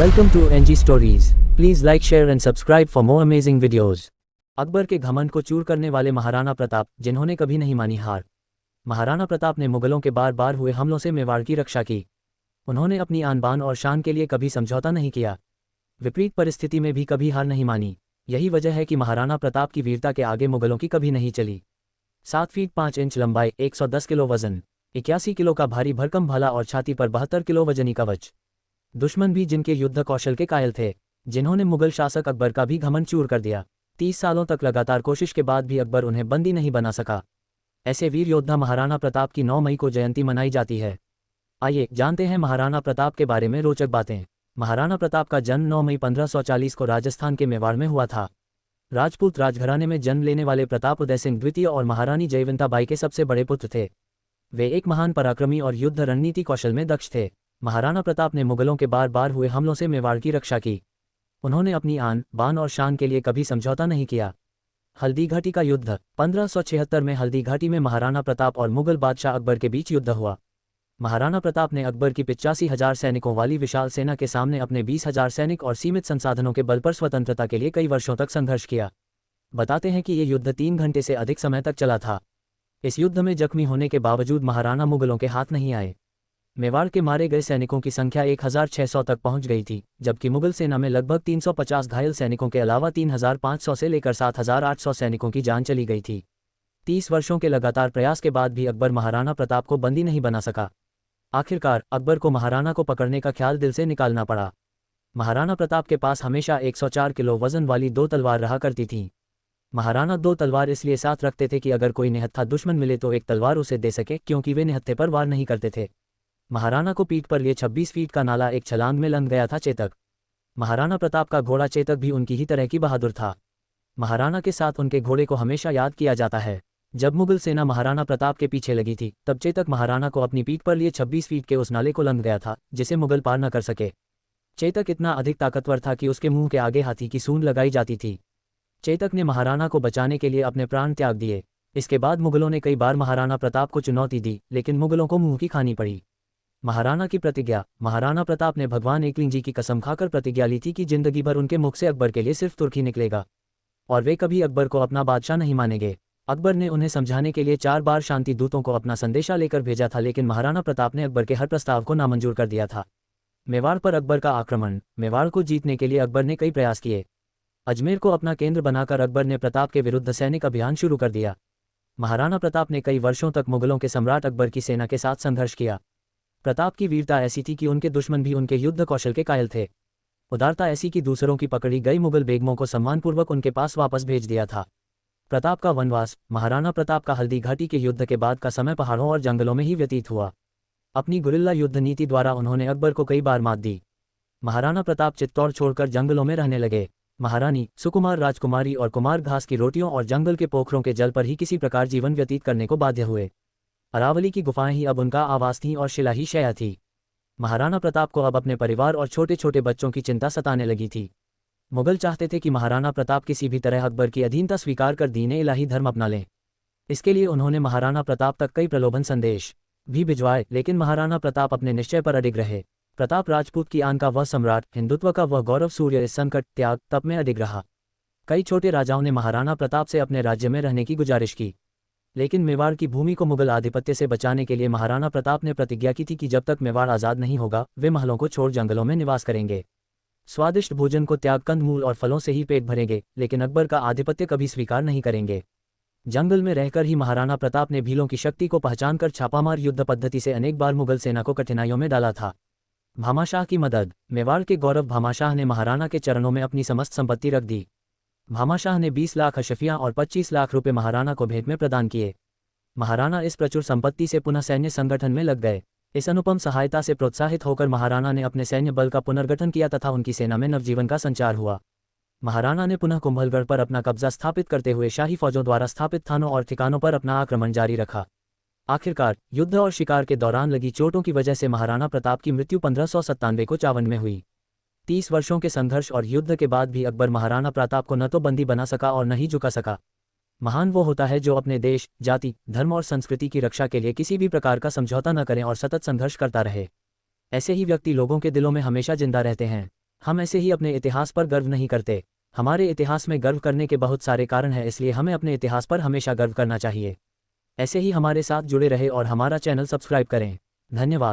Welcome to NG Stories. Please like, share and subscribe for more amazing videos. Akbar के घमंड को चूर करने वाले महाराणा प्रताप, जिन्होंने कभी नहीं मानी हार। महाराणा प्रताप ने मुगलों के बार बार हुए हमलों से मेवाड़ की रक्षा की। उन्होंने अपनी आन बान और शान के लिए कभी समझौता नहीं किया। विपरीत परिस्थिति में भी कभी हार नहीं मानी। यही वजह है कि महाराणा प्रताप की वीरता के आगे मुगलों की कभी नहीं चली। 7 फीट 5 इंच लंबाई, 110 किलो वजन, 81 किलो का भारी भरकम भाला और छाती पर 72 किलो वजनी कवच। दुश्मन भी जिनके युद्ध कौशल के कायल थे, जिन्होंने मुगल शासक अकबर का भी घमंड चूर कर दिया। 30 सालों तक लगातार कोशिश के बाद भी अकबर उन्हें बंदी नहीं बना सका। ऐसे वीर योद्धा महाराणा प्रताप की 9 मई को जयंती मनाई जाती है। आइए जानते हैं महाराणा प्रताप के बारे में रोचक बातें। महाराणा प्रताप का जन्म 9 मई 1540 को राजस्थान के मेवाड़ में हुआ था। राजपूत राजघराने में जन्म लेने वाले प्रताप उदय सिंह द्वितीय और महारानी जयवंता बाई के सबसे बड़े पुत्र थे। वे एक महान पराक्रमी और युद्ध रणनीति कौशल में दक्ष थे। महाराणा प्रताप ने मुगलों के बार बार हुए हमलों से मेवाड़ की रक्षा की। उन्होंने अपनी आन बान और शान के लिए कभी समझौता नहीं किया। हल्दी घाटी का युद्ध 1576 में हल्दी घाटी में महाराणा प्रताप और मुगल बादशाह अकबर के बीच युद्ध हुआ। महाराणा प्रताप ने अकबर की 85,000 सैनिकों वाली विशाल सेना के सामने अपने 20,000 सैनिक और सीमित संसाधनों के बल पर स्वतंत्रता के लिए कई वर्षों तक संघर्ष किया। बताते हैं कि ये युद्ध 3 घंटे से अधिक समय तक चला था। इस युद्ध में जख्मी होने के बावजूद महाराणा मुगलों के हाथ नहीं आए। मेवाड़ के मारे गए सैनिकों की संख्या 1,600 तक पहुंच गई थी, जबकि मुगल सेना में लगभग 350 घायल सैनिकों के अलावा 3,500 से लेकर 7,800 सैनिकों की जान चली गई थी। 30 वर्षों के लगातार प्रयास के बाद भी अकबर महाराणा प्रताप को बंदी नहीं बना सका। आखिरकार अकबर को महाराणा को पकड़ने का ख्याल दिल से निकालना पड़ा। महाराणा प्रताप के पास हमेशा 104 किलो वजन वाली 2 तलवार रहा करती थीं। महाराणा 2 तलवार इसलिए साथ रखते थे कि अगर कोई निहत्था दुश्मन मिले तो एक तलवार उसे दे सके, क्योंकि वे निहत्थे पर वार नहीं करते थे। महाराणा को पीठ पर लिए 26 फीट का नाला एक छलांग में लंघ गया था चेतक। महाराणा प्रताप का घोड़ा चेतक भी उनकी ही तरह की बहादुर था। महाराणा के साथ उनके घोड़े को हमेशा याद किया जाता है। जब मुगल सेना महाराणा प्रताप के पीछे लगी थी, तब चेतक महाराणा को अपनी पीठ पर लिए 26 फीट के उस नाले को लंघ गया था, जिसे मुगल पार न कर सके। चेतक इतना अधिक ताकतवर था कि उसके मुंह के आगे हाथी की सूंड लगाई जाती थी। चेतक ने महाराणा को बचाने के लिए अपने प्राण त्याग दिए। इसके बाद मुगलों ने कई बार महाराणा प्रताप को चुनौती दी, लेकिन मुगलों को मुंह की खानी पड़ी। महाराणा की प्रतिज्ञा। महाराणा प्रताप ने भगवान एकलिंग जी की कसम खाकर प्रतिज्ञा ली थी कि जिंदगी भर उनके मुख से अकबर के लिए सिर्फ तुर्की निकलेगा और वे कभी अकबर को अपना बादशाह नहीं मानेंगे। अकबर ने उन्हें समझाने के लिए 4 बार शांति दूतों को अपना संदेशा लेकर भेजा था, लेकिन महाराणा प्रताप ने अकबर के हर प्रस्ताव को नामंजूर कर दिया था। मेवाड़ पर अकबर का आक्रमण। मेवाड़ को जीतने के लिए अकबर ने कई प्रयास किए। अजमेर को अपना केंद्र बनाकर अकबर ने प्रताप के विरुद्ध सैनिक अभियान शुरू कर दिया। महाराणा प्रताप ने कई वर्षों तक मुगलों के सम्राट अकबर की सेना के साथ संघर्ष किया। प्रताप की वीरता ऐसी थी कि उनके दुश्मन भी उनके युद्ध कौशल के कायल थे। उदारता ऐसी कि दूसरों की पकड़ी गई मुगल बेगमों को सम्मानपूर्वक उनके पास वापस भेज दिया था। प्रताप का वनवास। महाराणा प्रताप का हल्दी घाटी के युद्ध के बाद का समय पहाड़ों और जंगलों में ही व्यतीत हुआ। अपनी गुरिल्ला युद्ध नीति द्वारा उन्होंने अकबर को कई बार मात दी। महाराणा प्रताप चित्तौड़ छोड़कर जंगलों में रहने लगे। महारानी, सुकुमार राजकुमारी और कुमार घास की रोटियों और जंगल के पोखरों के जल पर ही किसी प्रकार जीवन व्यतीत करने को बाध्य हुए। अरावली की गुफाएं ही अब उनका आवास थीं और शिला ही शैया थी। महाराणा प्रताप को अब अपने परिवार और छोटे छोटे बच्चों की चिंता सताने लगी थी। मुगल चाहते थे कि महाराणा प्रताप किसी भी तरह अकबर की अधीनता स्वीकार कर दीन इलाही धर्म अपना लें। इसके लिए उन्होंने महाराणा प्रताप तक कई प्रलोभन संदेश भी भिजवाए, लेकिन महाराणा प्रताप अपने निश्चय पर अडिग रहे। प्रताप राजपूत की आन का वह सम्राट, हिंदुत्व का वह गौरव सूर्य इस संकट, त्याग, तप में अडिग रहा। कई छोटे राजाओं ने महाराणा प्रताप से अपने राज्य में रहने की गुजारिश की, लेकिन मेवाड़ की भूमि को मुगल आधिपत्य से बचाने के लिए महाराणा प्रताप ने प्रतिज्ञा की थी कि जब तक मेवाड़ आज़ाद नहीं होगा, वे महलों को छोड़ जंगलों में निवास करेंगे। स्वादिष्ट भोजन को त्याग कंदमूल और फलों से ही पेट भरेंगे, लेकिन अकबर का आधिपत्य कभी स्वीकार नहीं करेंगे। जंगल में रहकर ही महाराणा प्रताप ने भीलों की शक्ति को पहचानकर छापामार युद्ध पद्धति से अनेक बार मुगल सेना को कठिनाइयों में डाला था। भामाशाह की मदद। मेवाड़ के गौरव भामाशाह ने महाराणा के चरणों में अपनी समस्त संपत्ति रख दी। भामाशाह ने 20 लाख अशफियाँ और 25 लाख रुपए महाराणा को भेंट में प्रदान किए। महाराणा इस प्रचुर संपत्ति से पुनः सैन्य संगठन में लग गए। इस अनुपम सहायता से प्रोत्साहित होकर महाराणा ने अपने सैन्य बल का पुनर्गठन किया तथा उनकी सेना में नवजीवन का संचार हुआ। महाराणा ने पुनः कुंभलगढ़ पर अपना कब्जा स्थापित करते हुए शाही फौजों द्वारा स्थापित थानों और ठिकानों पर अपना आक्रमण जारी रखा। आखिरकार युद्ध और शिकार के दौरान लगी चोटों की वजह से महाराणा प्रताप की मृत्यु 1597 को 54 में हुई। 30 वर्षों के संघर्ष और युद्ध के बाद भी अकबर महाराणा प्रताप को न तो बंदी बना सका और न ही झुका सका। महान वो होता है जो अपने देश, जाति, धर्म और संस्कृति की रक्षा के लिए किसी भी प्रकार का समझौता न करें और सतत संघर्ष करता रहे। ऐसे ही व्यक्ति लोगों के दिलों में हमेशा जिंदा रहते हैं। हम ऐसे ही अपने इतिहास पर गर्व नहीं करते। हमारे इतिहास में गर्व करने के बहुत सारे कारण हैं, इसलिए हमें अपने इतिहास पर हमेशा गर्व करना चाहिए। ऐसे ही हमारे साथ जुड़े रहे और हमारा चैनल सब्सक्राइब करें। धन्यवाद।